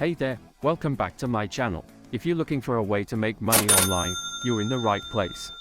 Hey there, welcome back to my channel. If you're looking for a way to make money online, you're in the right place.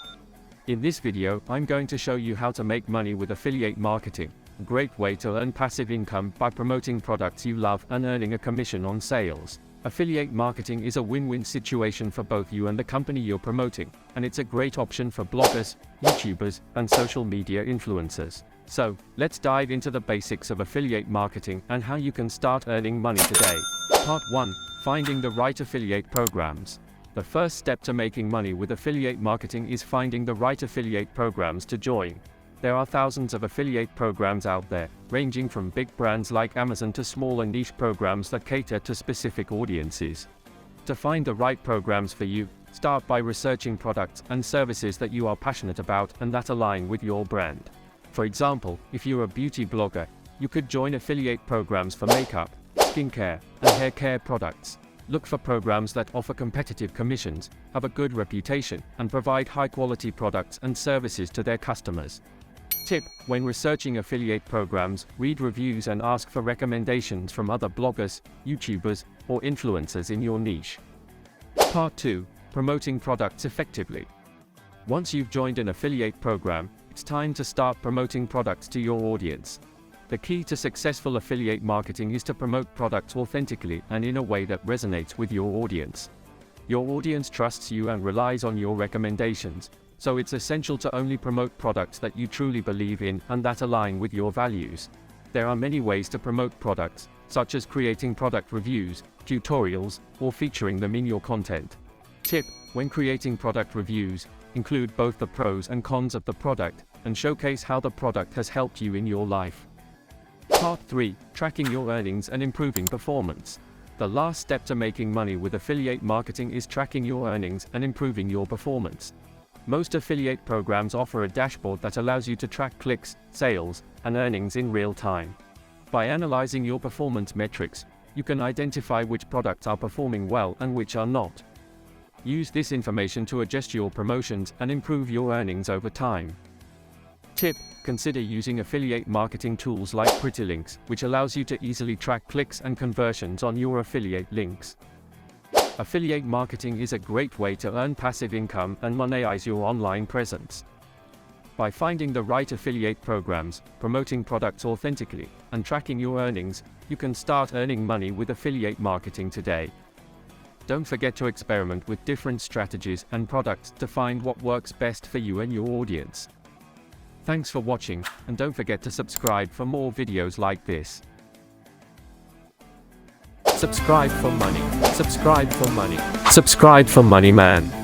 In this video, I'm going to show you how to make money with affiliate marketing, a great way to earn passive income by promoting products you love and earning a commission on sales. Affiliate marketing is a win-win situation for both you and the company you're promoting, and it's a great option for bloggers, YouTubers, and social media influencers. So, let's dive into the basics of affiliate marketing and how you can start earning money today. Part 1. Finding the right affiliate programs. The first step to making money with affiliate marketing is finding the right affiliate programs to join. There are thousands of affiliate programs out there, ranging from big brands like Amazon to smaller niche programs that cater to specific audiences. To find the right programs for you, start by researching products and services that you are passionate about and that align with your brand. For example, if you're a beauty blogger, you could join affiliate programs for makeup, skincare, and hair care products. Look for programs that offer competitive commissions, have a good reputation, and provide high-quality products and services to their customers. Tip: when researching affiliate programs, read reviews and ask for recommendations from other bloggers, YouTubers, or influencers in your niche. Part 2. Promoting products effectively. Once you've joined an affiliate program, it's time to start promoting products to your audience. The key to successful affiliate marketing is to promote products authentically and in a way that resonates with your audience. Your audience trusts you and relies on your recommendations, so it's essential to only promote products that you truly believe in and that align with your values. There are many ways to promote products, such as creating product reviews, tutorials, or featuring them in your content. Tip: when creating product reviews, include both the pros and cons of the product, and showcase how the product has helped you in your life. Part 3. Tracking your earnings and improving performance. The last step to making money with affiliate marketing is tracking your earnings and improving your performance. Most affiliate programs offer a dashboard that allows you to track clicks, sales, and earnings in real time. By analyzing your performance metrics, you can identify which products are performing well and which are not. Use this information to adjust your promotions and improve your earnings over time. Tip: consider using affiliate marketing tools like PrettyLinks, which allows you to easily track clicks and conversions on your affiliate links. Affiliate marketing is a great way to earn passive income and monetize your online presence. By finding the right affiliate programs, promoting products authentically, and tracking your earnings, you can start earning money with affiliate marketing today. Don't forget to experiment with different strategies and products to find what works best for you and your audience. Thanks for watching, and don't forget to subscribe for more videos like this. Subscribe for money. Subscribe for money. Subscribe for money, man.